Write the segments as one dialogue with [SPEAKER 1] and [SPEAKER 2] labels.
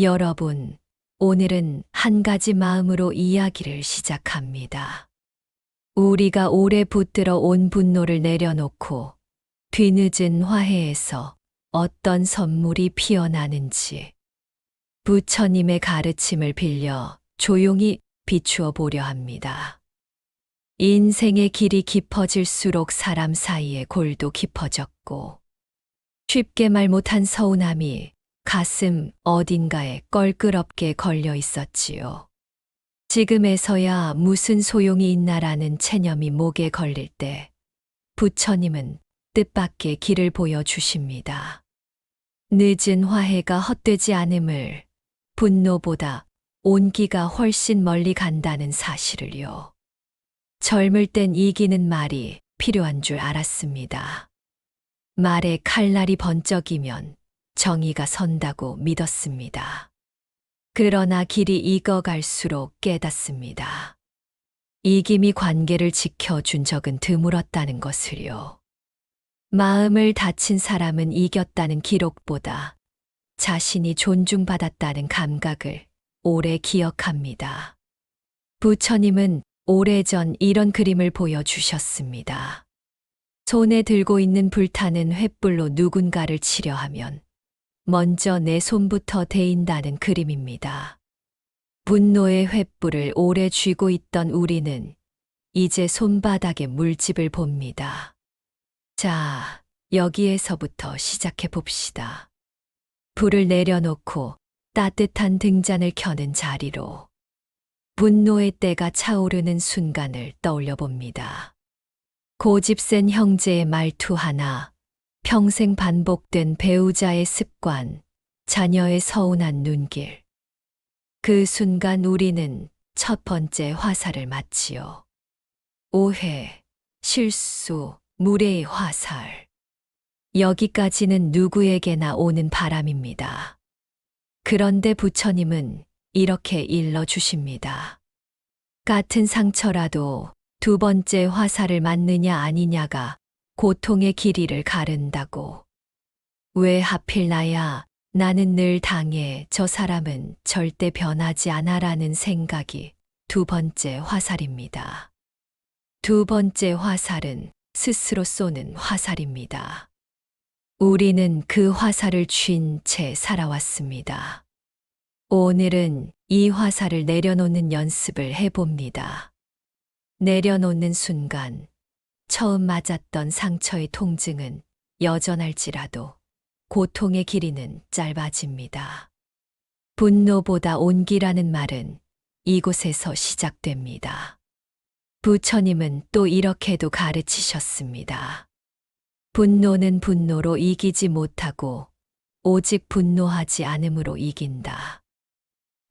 [SPEAKER 1] 여러분, 오늘은 한 가지 마음으로 이야기를 시작합니다. 우리가 오래 붙들어 온 분노를 내려놓고 뒤늦은 화해에서 어떤 선물이 피어나는지 부처님의 가르침을 빌려 조용히 비추어 보려 합니다. 인생의 길이 깊어질수록 사람 사이의 골도 깊어졌고 쉽게 말 못한 서운함이 가슴 어딘가에 껄끄럽게 걸려 있었지요. 지금에서야 무슨 소용이 있나라는 체념이 목에 걸릴 때 부처님은 뜻밖의 길을 보여주십니다. 늦은 화해가 헛되지 않음을, 분노보다 온기가 훨씬 멀리 간다는 사실을요. 젊을 땐 이기는 말이 필요한 줄 알았습니다. 말에 칼날이 번쩍이면 정의가 선다고 믿었습니다. 그러나 길이 익어갈수록 깨닫습니다. 이김이 관계를 지켜준 적은 드물었다는 것을요. 마음을 다친 사람은 이겼다는 기록보다 자신이 존중받았다는 감각을 오래 기억합니다. 부처님은 오래전 이런 그림을 보여주셨습니다. 손에 들고 있는 불타는 횃불로 누군가를 치려하면 먼저 내 손부터 데인다는 그림입니다. 분노의 횃불을 오래 쥐고 있던 우리는 이제 손바닥에 물집을 봅니다. 자, 여기에서부터 시작해 봅시다. 불을 내려놓고 따뜻한 등잔을 켜는 자리로 분노의 때가 차오르는 순간을 떠올려 봅니다. 고집센 형제의 말투 하나, 평생 반복된 배우자의 습관, 자녀의 서운한 눈길. 그 순간 우리는 첫 번째 화살을 맞지요. 오해, 실수, 무례의 화살. 여기까지는 누구에게나 오는 바람입니다. 그런데 부처님은 이렇게 일러주십니다. 같은 상처라도 두 번째 화살을 맞느냐 아니냐가 고통의 길이를 가른다고. 왜 하필 나야? 나는 늘 당해. 저 사람은 절대 변하지 않아라는 생각이 두 번째 화살입니다. 두 번째 화살은 스스로 쏘는 화살입니다. 우리는 그 화살을 쥔 채 살아왔습니다. 오늘은 이 화살을 내려놓는 연습을 해봅니다. 내려놓는 순간 처음 맞았던 상처의 통증은 여전할지라도 고통의 길이는 짧아집니다. 분노보다 온기라는 말은 이곳에서 시작됩니다. 부처님은 또 이렇게도 가르치셨습니다. 분노는 분노로 이기지 못하고 오직 분노하지 않음으로 이긴다.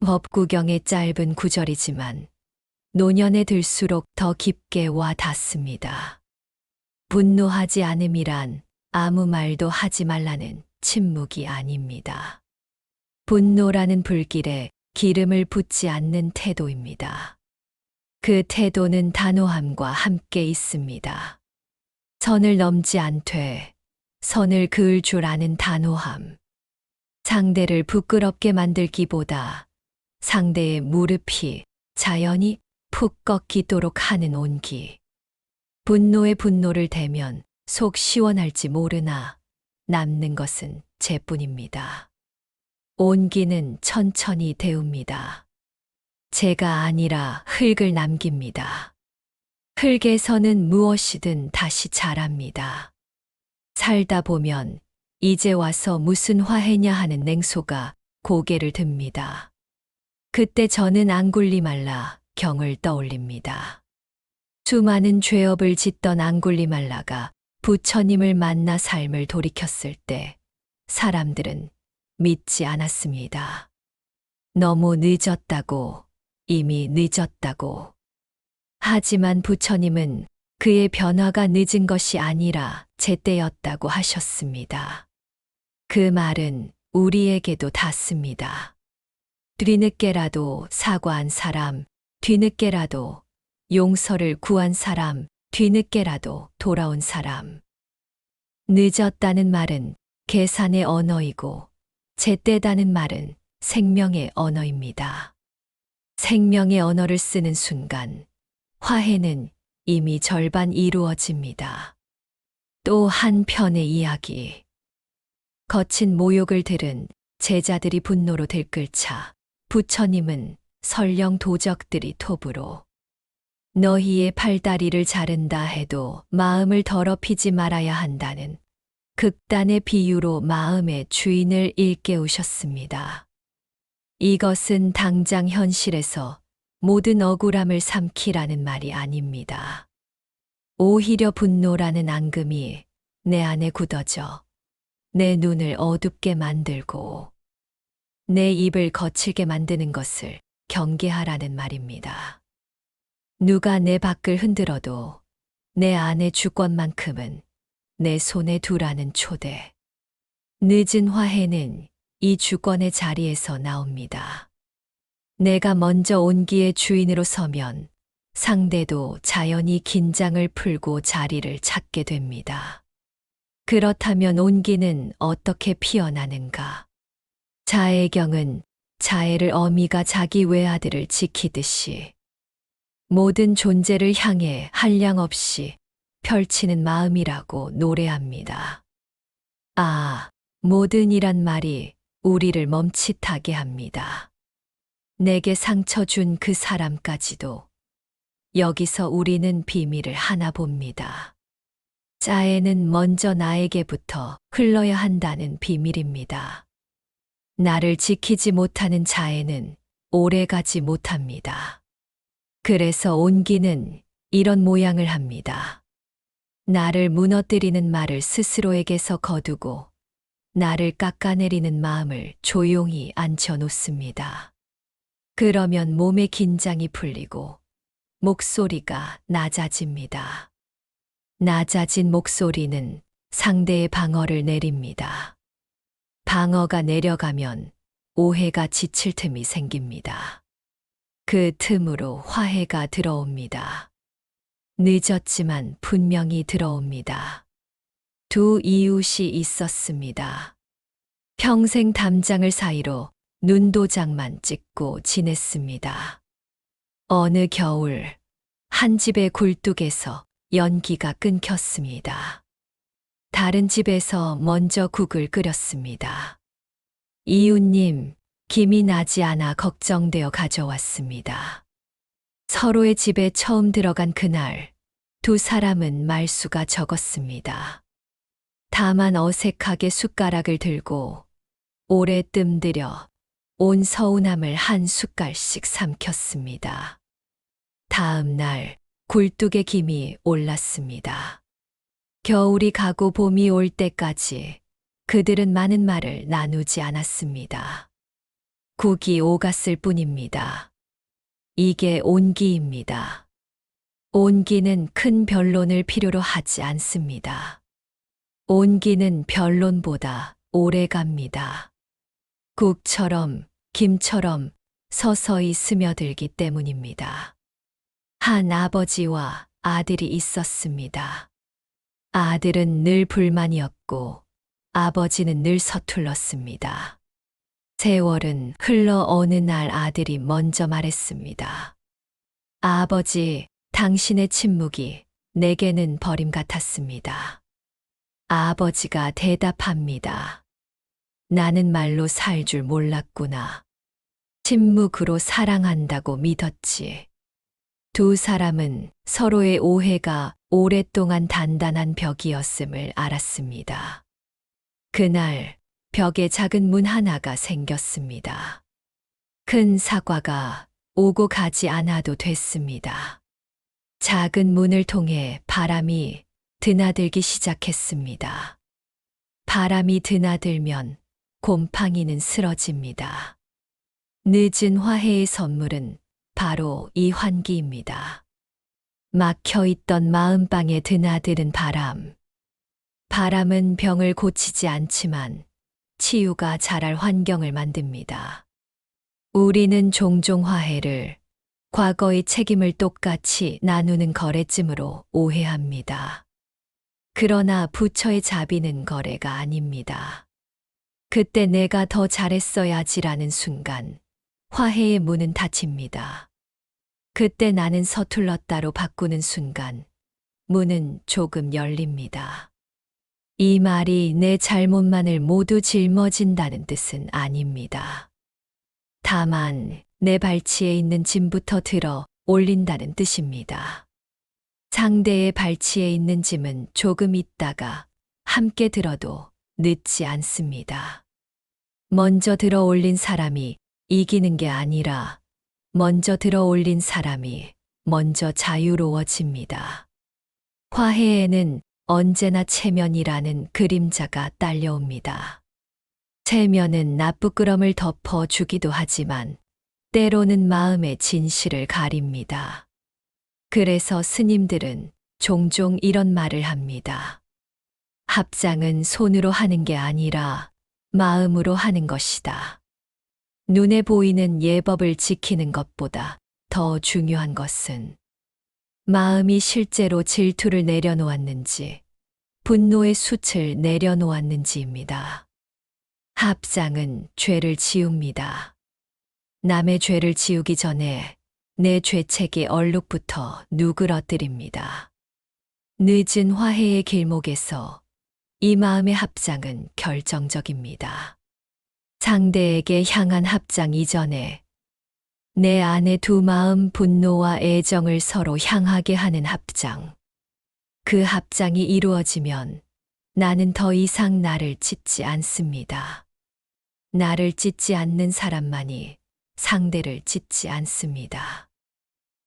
[SPEAKER 1] 법구경의 짧은 구절이지만 노년에 들수록 더 깊게 와 닿습니다. 분노하지 않음이란 아무 말도 하지 말라는 침묵이 아닙니다. 분노라는 불길에 기름을 붓지 않는 태도입니다. 그 태도는 단호함과 함께 있습니다. 선을 넘지 않되 선을 그을 줄 아는 단호함. 상대를 부끄럽게 만들기보다 상대의 무릎이 자연히 푹 꺾이도록 하는 온기. 분노에 분노를 대면 속 시원할지 모르나 남는 것은 재뿐입니다. 온기는 천천히 데웁니다. 제가 아니라 흙을 남깁니다. 흙에서는 무엇이든 다시 자랍니다. 살다 보면 이제 와서 무슨 화해냐 하는 냉소가 고개를 듭니다. 그때 저는 앙굴리말라 경을 떠올립니다. 수많은 죄업을 짓던 앙굴리말라가 부처님을 만나 삶을 돌이켰을 때 사람들은 믿지 않았습니다. 너무 늦었다고, 이미 늦었다고. 하지만 부처님은 그의 변화가 늦은 것이 아니라 제때였다고 하셨습니다. 그 말은 우리에게도 닿습니다. 뒤늦게라도 사과한 사람, 뒤늦게라도 용서를 구한 사람, 뒤늦게라도 돌아온 사람. 늦었다는 말은 계산의 언어이고 제때다는 말은 생명의 언어입니다. 생명의 언어를 쓰는 순간 화해는 이미 절반 이루어집니다. 또 한편의 이야기. 거친 모욕을 들은 제자들이 분노로 들끓자 부처님은 설령 도적들이 톱으로 너희의 팔다리를 자른다 해도 마음을 더럽히지 말아야 한다는 극단의 비유로 마음의 주인을 일깨우셨습니다. 이것은 당장 현실에서 모든 억울함을 삼키라는 말이 아닙니다. 오히려 분노라는 앙금이 내 안에 굳어져 내 눈을 어둡게 만들고 내 입을 거칠게 만드는 것을 경계하라는 말입니다. 누가 내 밖을 흔들어도 내 안의 주권만큼은 내 손에 두라는 초대. 늦은 화해는 이 주권의 자리에서 나옵니다. 내가 먼저 온기의 주인으로 서면 상대도 자연히 긴장을 풀고 자리를 찾게 됩니다. 그렇다면 온기는 어떻게 피어나는가? 자애경은 자애를 어미가 자기 외아들을 지키듯이 모든 존재를 향해 한량없이 펼치는 마음이라고 노래합니다. 아, 모든이란 말이 우리를 멈칫하게 합니다. 내게 상처 준 그 사람까지도 여기서 우리는 비밀을 하나 봅니다. 자애는 먼저 나에게부터 흘러야 한다는 비밀입니다. 나를 지키지 못하는 자애는 오래가지 못합니다. 그래서 온기는 이런 모양을 합니다. 나를 무너뜨리는 말을 스스로에게서 거두고 나를 깎아내리는 마음을 조용히 앉혀놓습니다. 그러면 몸의 긴장이 풀리고 목소리가 낮아집니다. 낮아진 목소리는 상대의 방어를 내립니다. 방어가 내려가면 오해가 지칠 틈이 생깁니다. 그 틈으로 화해가 들어옵니다. 늦었지만 분명히 들어옵니다. 두 이웃이 있었습니다. 평생 담장을 사이로 눈도장만 찍고 지냈습니다. 어느 겨울 한 집의 굴뚝에서 연기가 끊겼습니다. 다른 집에서 먼저 국을 끓였습니다. 이웃님, 김이 나지 않아 걱정되어 가져왔습니다. 서로의 집에 처음 들어간 그날, 두 사람은 말수가 적었습니다. 다만 어색하게 숟가락을 들고 오래 뜸들여 온 서운함을 한 숟갈씩 삼켰습니다. 다음 날 굴뚝에 김이 올랐습니다. 겨울이 가고 봄이 올 때까지 그들은 많은 말을 나누지 않았습니다. 국이 오갔을 뿐입니다. 이게 온기입니다. 온기는 큰 변론을 필요로 하지 않습니다. 온기는 변론보다 오래 갑니다. 국처럼 김처럼 서서히 스며들기 때문입니다. 한 아버지와 아들이 있었습니다. 아들은 늘 불만이었고 아버지는 늘 서툴렀습니다. 세월은 흘러 어느 날 아들이 먼저 말했습니다. 아버지, 당신의 침묵이 내게는 버림 같았습니다. 아버지가 대답합니다. 나는 말로 살 줄 몰랐구나. 침묵으로 사랑한다고 믿었지. 두 사람은 서로의 오해가 오랫동안 단단한 벽이었음을 알았습니다. 그날 벽에 작은 문 하나가 생겼습니다. 큰 사과가 오고 가지 않아도 됐습니다. 작은 문을 통해 바람이 드나들기 시작했습니다. 바람이 드나들면 곰팡이는 쓰러집니다. 늦은 화해의 선물은 바로 이 환기입니다. 막혀있던 마음방에 드나드는 바람. 바람은 병을 고치지 않지만 치유가 자랄 환경을 만듭니다. 우리는 종종 화해를 과거의 책임을 똑같이 나누는 거래쯤으로 오해합니다. 그러나 부처의 자비는 거래가 아닙니다. 그때 내가 더 잘했어야지라는 순간 화해의 문은 닫힙니다. 그때 나는 서툴렀다로 바꾸는 순간 문은 조금 열립니다. 이 말이 내 잘못만을 모두 짊어진다는 뜻은 아닙니다. 다만 내 발치에 있는 짐부터 들어 올린다는 뜻입니다. 상대의 발치에 있는 짐은 조금 있다가 함께 들어도 늦지 않습니다. 먼저 들어 올린 사람이 이기는 게 아니라 먼저 들어 올린 사람이 먼저 자유로워집니다. 화해에는 언제나 체면이라는 그림자가 딸려옵니다. 체면은 나쁘끄럼을 덮어주기도 하지만 때로는 마음의 진실을 가립니다. 그래서 스님들은 종종 이런 말을 합니다. 합장은 손으로 하는 게 아니라 마음으로 하는 것이다. 눈에 보이는 예법을 지키는 것보다 더 중요한 것은 마음이 실제로 질투를 내려놓았는지, 분노의 숯을 내려놓았는지입니다. 합장은 죄를 지웁니다. 남의 죄를 지우기 전에 내 죄책의 얼룩부터 누그러뜨립니다. 늦은 화해의 길목에서 이 마음의 합장은 결정적입니다. 상대에게 향한 합장 이전에 내 안의 두 마음 분노와 애정을 서로 향하게 하는 합장. 그 합장이 이루어지면 나는 더 이상 나를 찢지 않습니다. 나를 찢지 않는 사람만이 상대를 찢지 않습니다.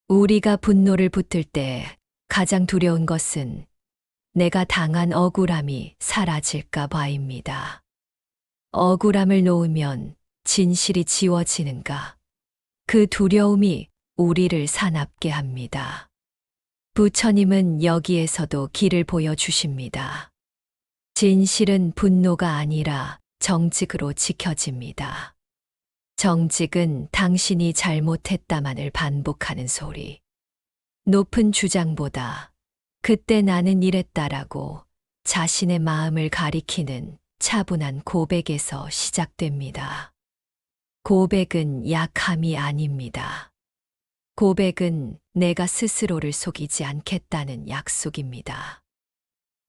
[SPEAKER 1] 우리가 분노를 붙들 때 가장 두려운 것은 내가 당한 억울함이 사라질까 봐입니다. 억울함을 놓으면 진실이 지워지는가? 그 두려움이 우리를 사납게 합니다. 부처님은 여기에서도 길을 보여주십니다. 진실은 분노가 아니라 정직으로 지켜집니다. 정직은 당신이 잘못했다만을 반복하는 소리. 높은 주장보다 그때 나는 이랬다라고 자신의 마음을 가리키는 차분한 고백에서 시작됩니다. 고백은 약함이 아닙니다. 고백은 내가 스스로를 속이지 않겠다는 약속입니다.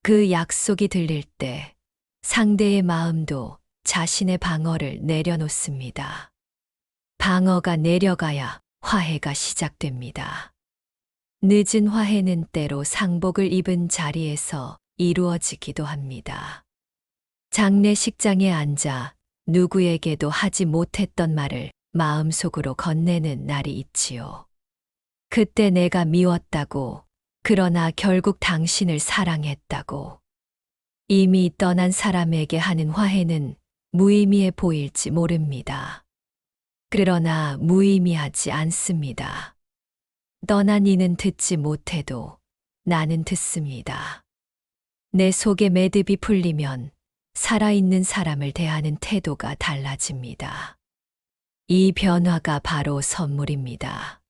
[SPEAKER 1] 그 약속이 들릴 때 상대의 마음도 자신의 방어를 내려놓습니다. 방어가 내려가야 화해가 시작됩니다. 늦은 화해는 때로 상복을 입은 자리에서 이루어지기도 합니다. 장례식장에 앉아 누구에게도 하지 못했던 말을 마음속으로 건네는 날이 있지요. 그때 내가 미웠다고, 그러나 결국 당신을 사랑했다고. 이미 떠난 사람에게 하는 화해는 무의미해 보일지 모릅니다. 그러나 무의미하지 않습니다. 떠난 이는 듣지 못해도 나는 듣습니다. 내 속의 매듭이 풀리면 살아있는 사람을 대하는 태도가 달라집니다. 이 변화가 바로 선물입니다.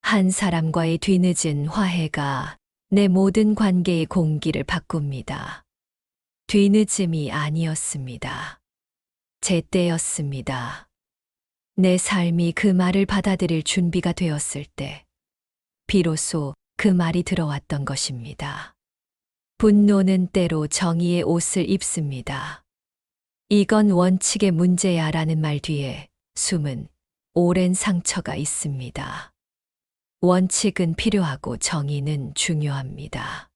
[SPEAKER 1] 한 사람과의 뒤늦은 화해가 내 모든 관계의 공기를 바꿉니다. 뒤늦음이 아니었습니다. 제때였습니다. 내 삶이 그 말을 받아들일 준비가 되었을 때 비로소 그 말이 들어왔던 것입니다. 분노는 때로 정의의 옷을 입습니다. 이건 원칙의 문제야 라는 말 뒤에 숨은 오랜 상처가 있습니다. 원칙은 필요하고 정의는 중요합니다.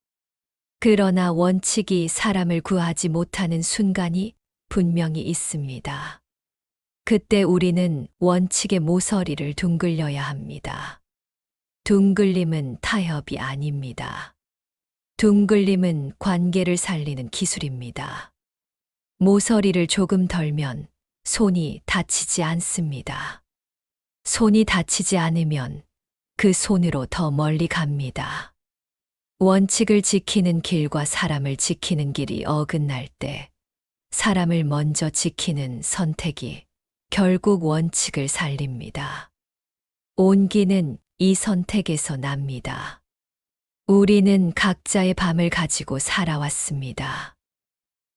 [SPEAKER 1] 그러나 원칙이 사람을 구하지 못하는 순간이 분명히 있습니다. 그때 우리는 원칙의 모서리를 둥글려야 합니다. 둥글림은 타협이 아닙니다. 둥글림은 관계를 살리는 기술입니다. 모서리를 조금 덜면 손이 다치지 않습니다. 손이 다치지 않으면 그 손으로 더 멀리 갑니다. 원칙을 지키는 길과 사람을 지키는 길이 어긋날 때 사람을 먼저 지키는 선택이 결국 원칙을 살립니다. 온기는 이 선택에서 납니다. 우리는 각자의 밤을 가지고 살아왔습니다.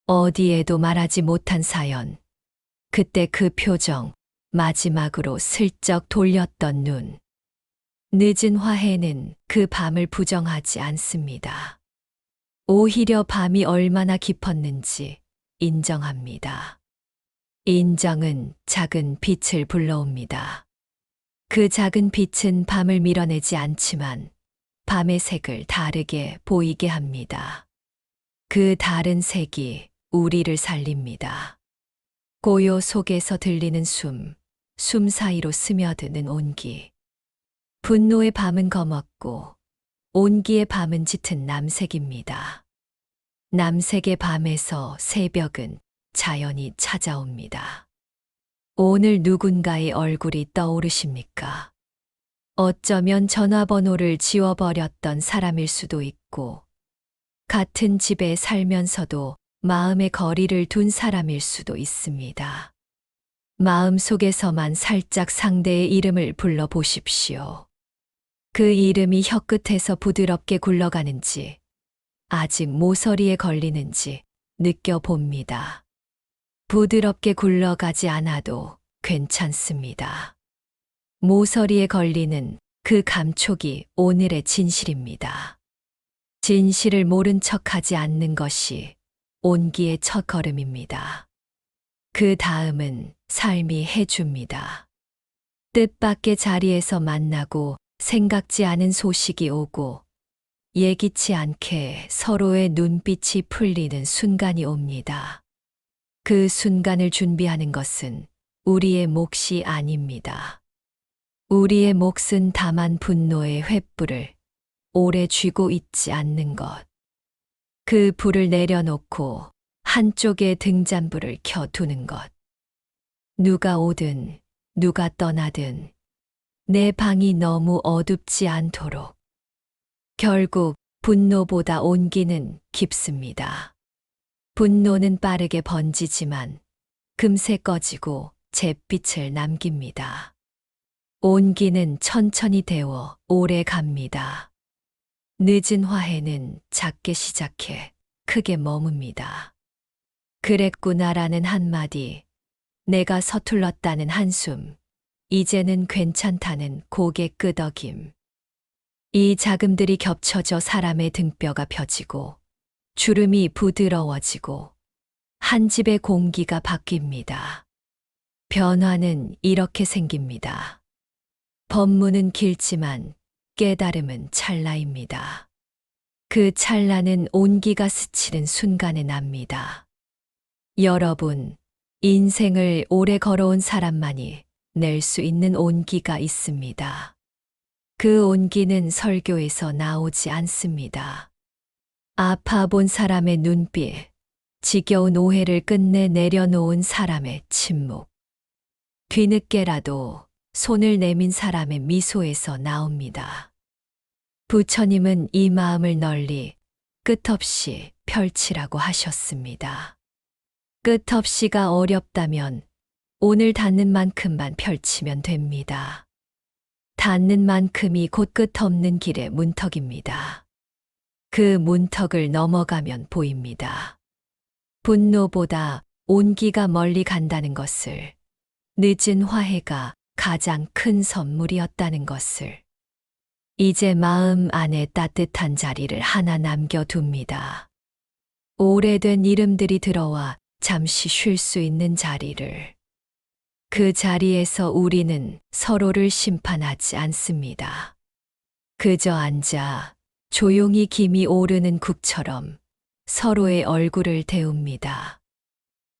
[SPEAKER 1] 어디에도 말하지 못한 사연, 그때 그 표정, 마지막으로 슬쩍 돌렸던 눈. 늦은 화해는 그 밤을 부정하지 않습니다. 오히려 밤이 얼마나 깊었는지 인정합니다. 인정은 작은 빛을 불러옵니다. 그 작은 빛은 밤을 밀어내지 않지만 밤의 색을 다르게 보이게 합니다. 그 다른 색이 우리를 살립니다. 고요 속에서 들리는 숨 사이로 스며드는 온기. 분노의 밤은 검었고 온기의 밤은 짙은 남색입니다. 남색의 밤에서 새벽은 자연히 찾아옵니다. 오늘 누군가의 얼굴이 떠오르십니까? 어쩌면 전화번호를 지워버렸던 사람일 수도 있고, 같은 집에 살면서도 마음의 거리를 둔 사람일 수도 있습니다. 마음 속에서만 살짝 상대의 이름을 불러보십시오. 그 이름이 혀끝에서 부드럽게 굴러가는지, 아직 모서리에 걸리는지 느껴봅니다. 부드럽게 굴러가지 않아도 괜찮습니다. 모서리에 걸리는 그 감촉이 오늘의 진실입니다. 진실을 모른 척하지 않는 것이 온기의 첫걸음입니다. 그 다음은 삶이 해줍니다. 뜻밖의 자리에서 만나고 생각지 않은 소식이 오고 예기치 않게 서로의 눈빛이 풀리는 순간이 옵니다. 그 순간을 준비하는 것은 우리의 몫이 아닙니다. 우리의 몫은 다만 분노의 횃불을 오래 쥐고 있지 않는 것. 그 불을 내려놓고 한쪽에 등잔불을 켜두는 것. 누가 오든 누가 떠나든 내 방이 너무 어둡지 않도록. 결국 분노보다 온기는 깊습니다. 분노는 빠르게 번지지만 금세 꺼지고 잿빛을 남깁니다. 온기는 천천히 데워 오래 갑니다. 늦은 화해는 작게 시작해 크게 머뭅니다. 그랬구나라는 한마디, 내가 서툴렀다는 한숨, 이제는 괜찮다는 고개 끄덕임. 이 자금들이 겹쳐져 사람의 등뼈가 펴지고 주름이 부드러워지고 한 집의 공기가 바뀝니다. 변화는 이렇게 생깁니다. 법문은 길지만 깨달음은 찰나입니다. 그 찰나는 온기가 스치는 순간에 납니다. 여러분, 인생을 오래 걸어온 사람만이 낼 수 있는 온기가 있습니다. 그 온기는 설교에서 나오지 않습니다. 아파본 사람의 눈빛, 지겨운 오해를 끝내 내려놓은 사람의 침묵. 뒤늦게라도 손을 내민 사람의 미소에서 나옵니다. 부처님은 이 마음을 널리 끝없이 펼치라고 하셨습니다. 끝없이가 어렵다면 오늘 닿는 만큼만 펼치면 됩니다. 닿는 만큼이 곧 끝없는 길의 문턱입니다. 그 문턱을 넘어가면 보입니다. 분노보다 온기가 멀리 간다는 것을, 늦은 화해가 가장 큰 선물이었다는 것을. 이제 마음 안에 따뜻한 자리를 하나 남겨둡니다. 오래된 이름들이 들어와 잠시 쉴 수 있는 자리를. 그 자리에서 우리는 서로를 심판하지 않습니다. 그저 앉아 조용히 김이 오르는 국처럼 서로의 얼굴을 데웁니다.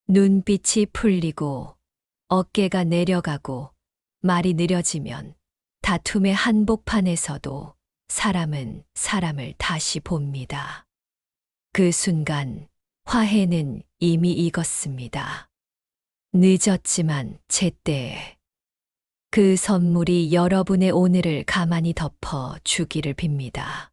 [SPEAKER 1] 눈빛이 풀리고 어깨가 내려가고 말이 느려지면 다툼의 한복판에서도 사람은 사람을 다시 봅니다. 그 순간 화해는 이미 익었습니다. 늦었지만 제때에. 그 선물이 여러분의 오늘을 가만히 덮어 주기를 빕니다.